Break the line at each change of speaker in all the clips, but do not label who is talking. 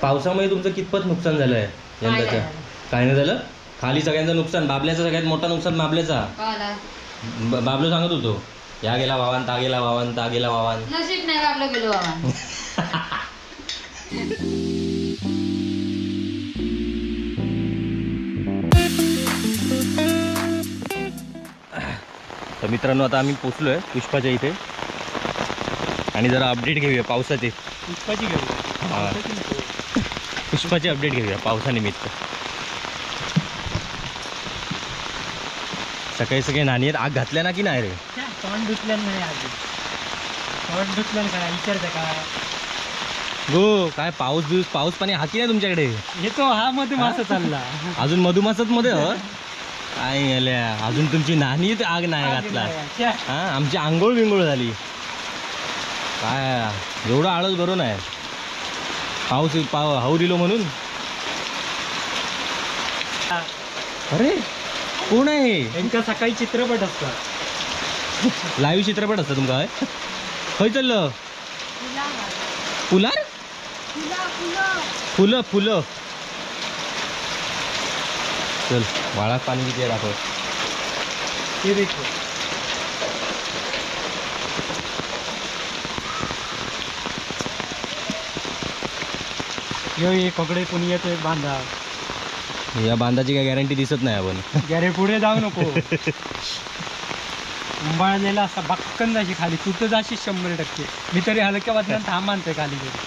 पावसामुळे तुमचं कितपत नुकसान झालंय यंदाचं? काय नाही झालं. खाली सगळ्यांचं नुकसान. बाबल्याचं सगळ्यात मोठं नुकसान बाबल्याचा. बाबलो सांगत होतो या गेला वाहन, ता गेला वाहन, ता गेला वाहन.
नशीब नाही बाबलं गेलो वाहन.
तर मित्रांनो आता आम्ही पोचलोय पुष्पाच्या इथे आणि जरा अपडेट घेऊया पावसाचे.
पुष्पाची घेऊया.
पुष्पाचे अपडेट घेऊया पावसानिमित्त. सकाळी सकाळी नाणी आग घातल्या ना की नाही रे?
तोंड धुतल्यान नाही आधी. तोंड धुतल्यान काय विचारता का?
गो काय पाऊस पाणी हाकी नाही तुमच्याकडे?
येतो हा मधुमासा चालला.
अजून मधुमासच मध्ये काय अजून तुमची नाणी आग नाही घातला. हा आमची आंघोळ बिंगोळ झाली. काय एवढं आळस बरोबर नाही. पाऊस हाऊ दिलो म्हणून. अरे कोण आहे?
त्यांचा सकाळी चित्रपट असतात.
लाईव्ह चित्रपट असतं तुमका? खय चाललं? फुलार? फुलं फुलं. चल वाळात पाणी किती आहे दाखव.
ते देखो यो एक ककडे कोणी येतोय बांधा.
या बांधाची काय गॅरंटी दिसत नाही आपण.
गॅरे पुढे जाऊ नको. उंबाळलेला असा बक्कन जाशी खाली तू जाशी 100%. मी तरी हलक्या वाटल्यानं थांबानतोय खाली गेली.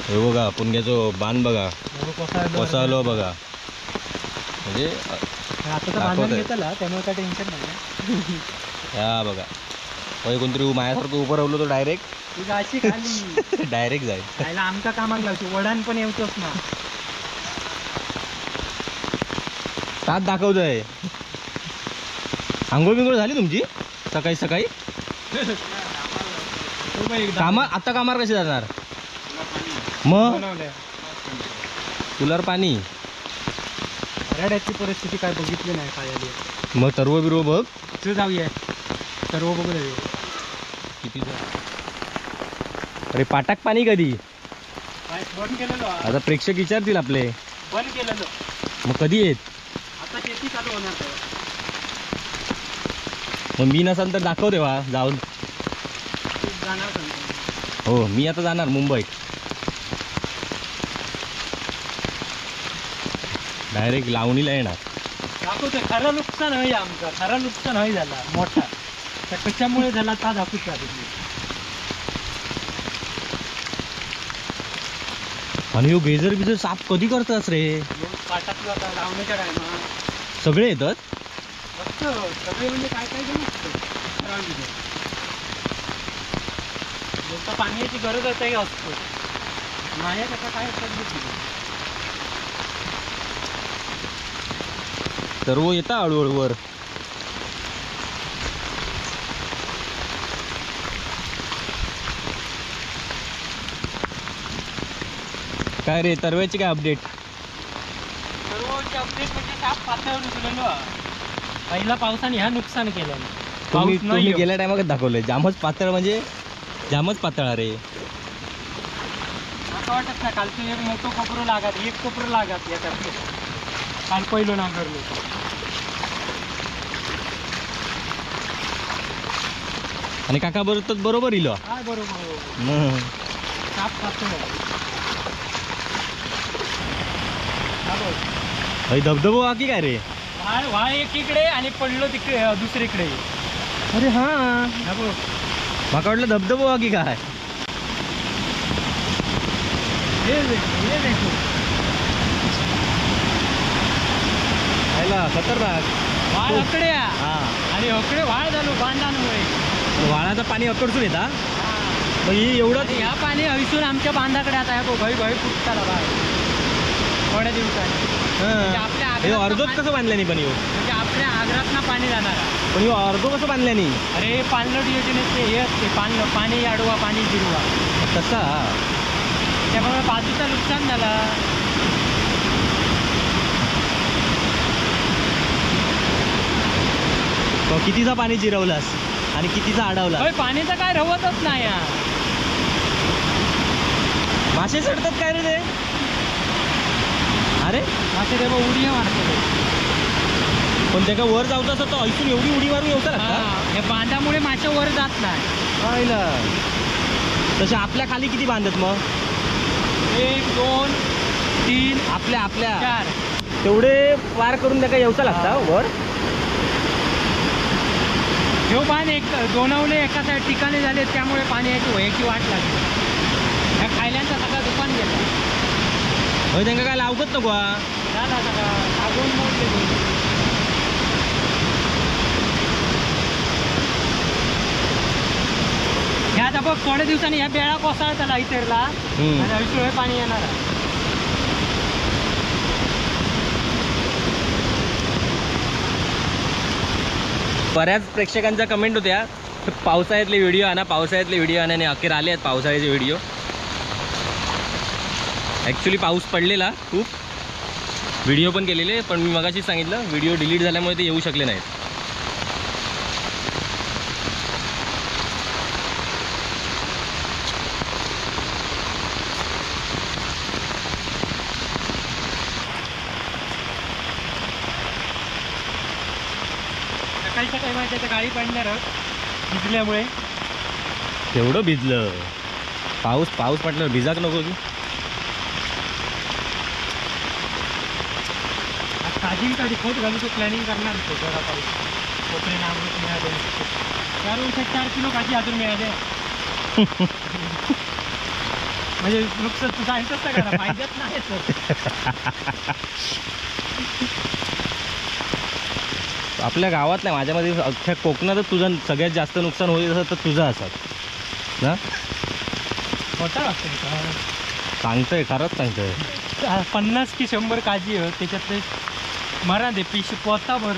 हे बघा पुणग्याचो बांध बघा कसा आलो बघा. म्हणजे
आता तर बांधून घेतला त्यामुळे काय टेन्शन नाही.
या बघा होय कोणतरी माझ्यासारखं उभं राहिलो तो डायरेक्ट
अशी खाली
डायरेक्ट जाईल.
आमका कामाक लावतो वडान पण येतोच ना.
तात दाखवतोय. आंघोळ बिंघोळ झाली तुमची सकाळी सकाळी? आता कामार कशी जाणार मग? कुलर पाणी.
रड्याची परिस्थिती काय बघितली नाही काय आली.
मग सर्व बिरो बघ.
तू जाऊया सर्व बघू जाऊया
किती. अरे पाटाक पाणी कधी?
बंद केलेलो
आता प्रेक्षक विचारतील आपले.
बंद केलेलो
मग कधी येत?
आता शेती चालू होणार.
मग मी नसाल तर दाखव देवा जाऊन.
जाणार
हो मी आता जाणार मुंबईत. डायरेक्ट लावणीला येणार.
दाखवतोय. खरं नुकसान होई आमचं. खरं नुकसान होई झाला मोठा. तर कशामुळे झाला ता दाखवतो.
आणि हो गेजर बिजर साफ कधी करतास रे?
पाटातलं आता लावण्याच्या टायमा
सगळे येतात.
सगळे म्हणजे काय काय जण पाण्याची गरज आहे का असतो माझ्या कसा काय
सर्व येता हळूहळू वर. काय रे तरव्याची काय अपडेट?
सर्वची अपडेट म्हणजे साप पातळीवर उचललो. पहिला पावसाने ह्या नुकसान केलं.
तुम्ही गेल्या टायमात दाखवलंय जामच पातळ म्हणजे जामच पातळ. अरे
असं वाटत ना कालचं एक मोठं कोपरं लागत. एक कोपरं लागत याच्यात काल पहिलं नांगरलो.
आणि काका बरोबर इलो.
काय बरोबर साप पातळ.
धबधबो हा की काय रे?
वाळ एकीकडे आणि पडलो तिकडे दुसरीकडे.
अरे हा माका वाटलं धबधबो हा की काय. खतरनाक.
वाळ अकडे
हा
आणि अकडे वाळ झालो बांधांमुळे.
वाळाचं पाणी अकडसून येता. मग ही एवढं
ह्या पाणी हविसून आमच्या बांधाकडे आता भई भई फुटताला बाहेर थोड्या दिवसांनी. आपल्या
अर्धोच कसं बांधल्यानी पण
म्हणजे आपल्या आग्रातना पाणी जाणार.
पण ह्यो अर्धो कसं बांधल्यानी?
अरे पाणलोट योजनेचे हे असते पाणी अडवा पाणी जिरवा
तसा.
त्यामुळे बाजूचं नुकसान झाला.
कितीचा पाणी जिरवलास? आणि कितीचा अडवला.
होय, पाण्याचं काय रवतच नाही यार.
मासे चढतात काय रे ते? अरे
मासे ते उडी मारतो.
पण त्याला वर जाऊचा असं तो ऐकून एवढी उडी मारून येऊ लागता.
हे बांधामुळे मासे वर जात नाही.
तसे आपल्या खाली किती बांधत मग?
1 2 3
आपल्या
4
तेवढे पार करून त्याला येऊचा लागता वर.
जो बांध एक दोनवले एका साईड ठिकाणी झाले त्यामुळे पाणी याची वाट लागली. ह्या खायल्यांचा सगळा दुकान गेला.
होय, त्यांना काय लावकत नको
झाला सगळा सागून मोडले. ह्या आता बघ थोड्या दिवसांनी ह्या बेळा कोसळताला इतरला आणि हळूहळू पाणी येणार आहे.
बऱ्याच प्रेक्षकांच्या कमेंट होत्या पावसाळ्यातले व्हिडिओ आणा, पावसाळ्यातले व्हिडिओ आणा, आणि अखेर आले आहेत पावसाळ्याचे व्हिडिओ. ॲक्च्युली पाऊस पडलेला खूप, व्हिडिओ पण केलेले, पण मी मगाशीच सांगितलं व्हिडिओ डिलीट झाल्यामुळे ते येऊ शकले नाहीत.
सकाळच्या टायमात त्याच्या गाडी पडणार भिजल्यामुळे.
तेवढं भिजलं. पाऊस म्हटलं भिजाक नको की.
काजींसाठी खोट घालू तो प्लॅनिंग करणार होतो जरा पाऊस. कोपरे नामृत मिळाले 4 वर्षात 4 किलो काजी अजून मिळाले. म्हणजे नुकसान तू सांगतोस ना करा पाहिजेच नाही
आपल्या गावात नाही, माझ्यामध्ये अख्ख्या कोकणातच तुझं सगळ्यात जास्त नुकसान होईल असं तर तुझं असत ना.
मोठा वाटतं
सांगतोय, खरंच सांगतोय.
50 की 100 काजी त्याच्यातले मरा दे पिशी पोताभर.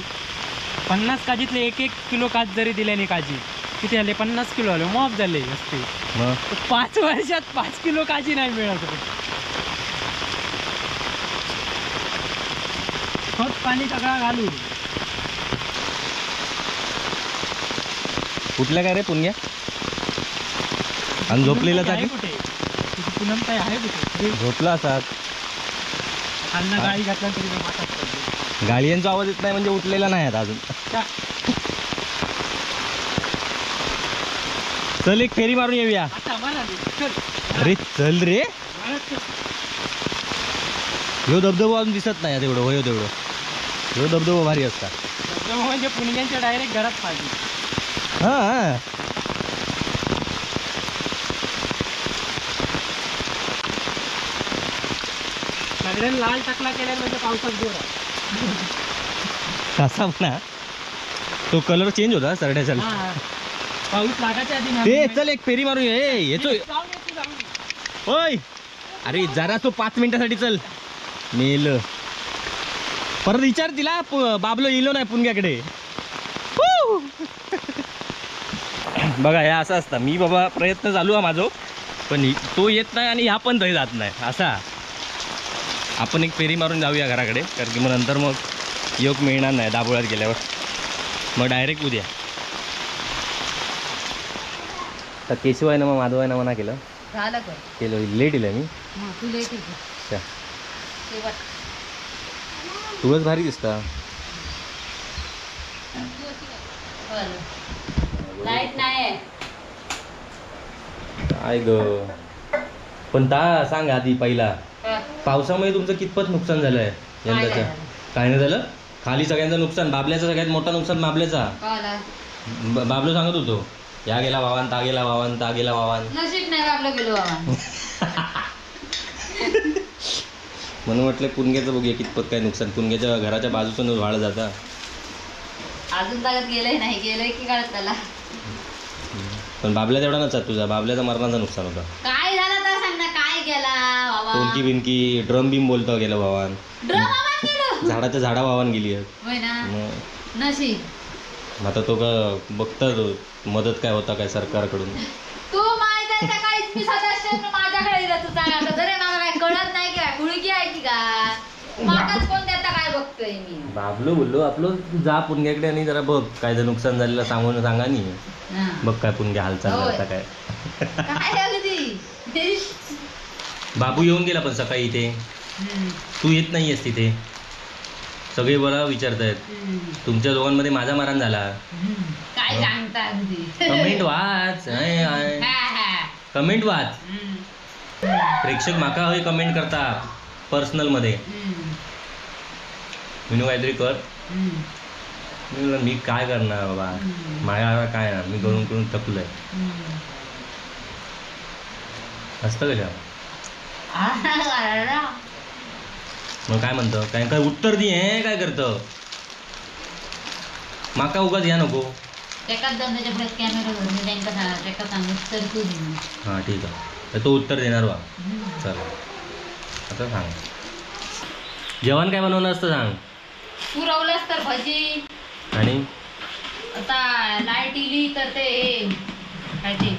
50 काजीतले 1 किलो काज जरी दिल्याने काजी किती झाले? 50 किलो आले, मॉप झाले असते. 5 वर्षात 5 किलो काजी नाही मिळत. खत पाणी सगळा घालून.
कुठल्या काय रे पुण्या? आणि झोपलेला
आहे कुठे? पूनम काय आहे कुठे?
झोपला असात.
खालना गाडी घातला तरी मातात.
गाडीयांचा आवाज येत नाही म्हणजे उठलेला नाही आता अजून. चल एक फेरी मारून येऊया. अरे चल रे. ह्यो धबधबा अजून दिसत नाही तेवढं. होय तेवढं ह्यो धबधबा भारी असतात.
धबधबा म्हणजे पुण्याच्या डायरेक्ट घरात पाहिजे.
हा
सगळ्यांनी लाल टकला केल्या म्हणजे पावसात जोर आहे.
कसा म्हणा तो कलर चेंज होता सरड्याचा.
पाऊस लागायच्या आधी
ते चल एक फेरी मारून ये. येतोय होय. अरे जरा तो 5 मिनिटासाठी चल. मेल परत विचार तिला बाबलो इलो नाही पुणग्याकडे. बघा हे असं असतं. मी बाबा प्रयत्न चालू आहे माझं, पण तो येत नाही आणि ह्या पण दही जात नाही. असा आपण एक फेरी मारून जाऊया घराकडे, कारण की मग नंतर मग योग मिळणार नाही दाबोळ्यात गेल्यावर. मग डायरेक्ट उद्या तर केशव आहे ना, मग माधव आहे ना म्हणा केलं
झालं काय?
केलं. लेट येईल मी.
तू लेट येते.
तुळस भारी दिसता.
लाईट नाही
काय ग. पण ता सांग आधी पहिला, पावसामुळे तुमचं कितपत नुकसान झालंय यंदाच्या? काय नाही झालं. खाली सगळ्यांचं नुकसान, बाबल्याचं सगळ्यात मोठा नुकसान बाबल्याचा. बाबलो सांगत होतो या गेला वावान, ता गेला वावान, ता गेला वावान.
नशीब नाही बाबलं गेलो वावान.
म्हणून म्हटलं पुणग्याचं बघूया कितपत काय नुकसान. पुणग्याच्या घराच्या बाजूचं वाळ जाता.
अजून तागत गेलंय नाही, गेलंय की काढत त्याला.
पण बाबल्या तेवढा नसतात तुझा. बाबल्याचा मरणाचं नुकसान होतं.
काय झालं तर सांग ना. काय गेला बाबा?
टोनकी बिनकी ड्रम बिम बोलतो गेलं वावान.
ड्रम वावान गेलो.
झाडाच्या झाडा वावान गेली.
होय ना. नशीब.
आता तो का बघता तो मदत काय होता काय सरकारकडून.
तू माहित आहे सकाळीच मी सदस्य माझ्याकडे येत तू सांगा जरे मला काय कळत नाही की काय गुळगी आहे की काय मागाच कोण देता काय बघतोय मी.
बाबलो बोललो आपलं जा पुणग्याकडे आणि जरा बघ काय जर नुकसान झालेलं सांगून सांगा नी.
हा.
बघ काय पुणग्या हालचाल
होय.
करता काय.
काय अगदी
बाबू येऊन गेला पण सकाळी इथे, तू येत नाही आहेस तिथे. सगळे बरं विचारतायत तुमच्या दोघांमध्ये माझा मारहाण झाला.
काय सांगता अगदी
कमेंट वाच, कमेंट वाच. प्रेक्षक माका हय कमेंट करता पर्सनल मध्ये. मी काहीतरी कर. मी म्हणलं, मी काय करणार बाबा, माझ्या काय ना, मी करून करून थकलोय. असतं कशा मग काय म्हणतो, काय काय उत्तर दे. हे काय करतं माका उगाच या नको.
एकाच धंद्याच्या पुढे कॅमेरा धरून त्यांना सांगू तर तू दे.
हां ठीक आहे, तर तो उत्तर देणार वा. चल आता सांग, जेवण काय बनवलं असतं सांग.
पुरवलंच तर भजी.
आणि
आता लाईट इली तर ते हे काय ते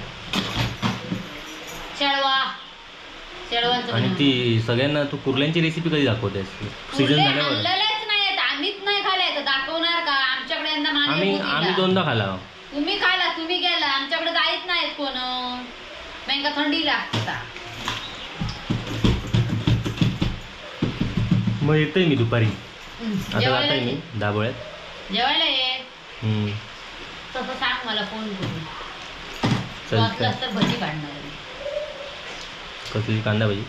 शेळवांचं
आणि ती सगळ्यांना तू कुर्ल्यांची रेसिपी कधी दाखवतेस, सीझन झाल्यावर.
आणलेलेच नाहीत, आम्हीच नाही खाल्ले तर दाखवणार का. आमच्याकडे यंदा मान्य
आम्ही
होती
आम्ही
का?
दोनदा खाला.
तुम्ही खाला, तुम्ही गेला, आमच्याकडे जायच नाहीत कोण. मेंगा थंडी लागता.
मग येतोय मी दुपारी. आता
जेवायला
जातोय मी
ये.
दाबोळ्यात.
जेवायला ये. तसं सांग मला फोन करून.
चल
वाचलास तर भजी काढणार.
कसली कांदा भाजी.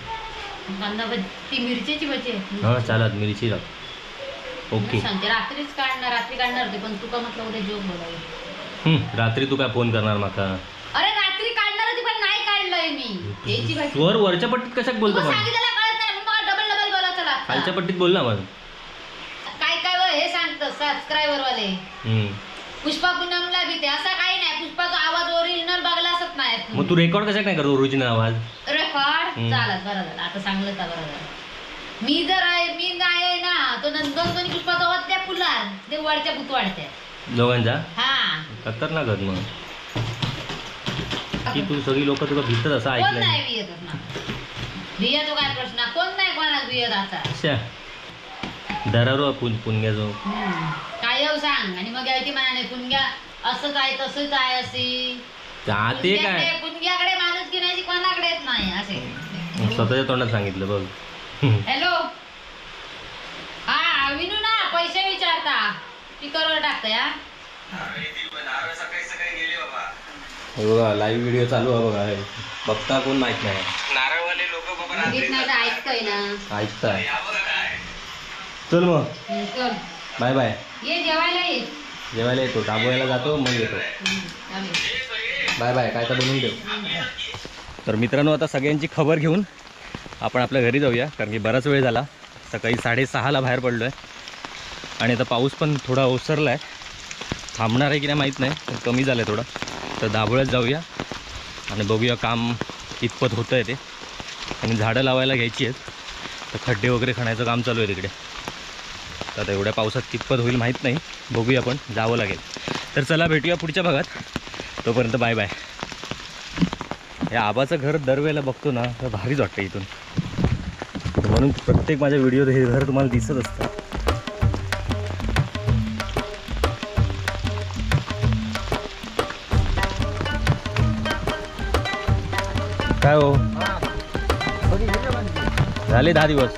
कांदा भजी, ती मिरचीची भजी आहे.
हां चालत मिरची टाक. ओके.
सांगते रात्रीच काढणार, रात्री काढणार होते पण तुका म्हटलं उद्या जोक बोलावे.
रात्री तू काय फोन करणार माका.
अरे रात्री काढणार होती पण नाही काढलंय मी. त्याची भाजी
स्वर वरच्या पट्टीत कशाक बोलतो पण.
सांगितलं कळत नाही, मग डबल डबल बोलायचं लागतं.
खालच्या पट्टीत बोल ना मग.
काय काय हे सांगतं सबस्क्रायबर वाले. पुष्पा पूनमला बी ते असं काही नाही. पुष्पाचा आवाज ओरिजिनल बघला असत नाही.
मग तू रेकॉर्ड कशाक नाही करतो ओरिजिनल आवाज.
रेकॉर्ड चालत बरं झालं, आता सांगलं का बरं झालं. मी जर आहे, मी नाही आहे ना तो नंतर कोणी पुष्पाचा आवाज त्या फुलार ते वरच्या भूत वाढत्या
दोघांचा.
हा
खतरनाक कर मग की तू सगळी लोक तुला भितत असं
कोण
ऐकलं.
नाही भियत ना. भियतो काय प्रश्न, कोण नाही कोणाला भियत आता.
दरारो पुणग्याचो
काय येऊ सांग. आणि मग यायची म्हणाने पुणग्या असंच आहे तसंच आहे अशी.
ते काय
पुणग्याकडे माणूस की नाही कोणाकडे येत नाही असे.
स्वतःच्या तोंडात सांगितलं बघ.
हॅलो हा विनू ना, पैसे विचारता स्पीकरवर टाकता या.
बघा लाईव्ह व्हिडिओ चालू आहे बघा. बघता कोण माहित नाही.
नारळवाले लोक नाही तर ऐकतोय ना.
ऐकताय. चल मग
चल
बाय बाय.
ये जेवायला ये.
जेवायला येतो, दाबोळ्याला जातो मग येतो. Bye bye. काय तर बनवून देऊ. तर मित्रांनो आता सगळ्यांची खबर घेऊन आपण आपल्या घरी जाऊया, कारण की बराच वेळ झाला. सकाळी 6:30ला बाहेर पडलो आहे आणि आता पाऊस पण थोडा ओसरला आहे. थांबणार आहे की नाही माहीत नाही, पण कमी झालं आहे थोडं. तर दाबोळ्यात जाऊया आणि बघूया काम कितपत होतं आहे ते. आणि झाडं लावायला घ्यायची आहेत, तर खड्डे वगैरे खणायचं काम चालू आहे तिकडे. तर आता एवढ्या पावसात कितपत होईल माहीत नाही, बघूया, पण जावं लागेल. तर चला भेटूया पुढच्या भागात. तोपर्यंत बाय बाय. या आबाचं घर दरवेळेला बघतो ना तर भारीच वाटतं इथून, म्हणून प्रत्येक माझ्या व्हिडिओत हे घर तुम्हाला दिसत असतं. काय हो झाले 10 दिवस.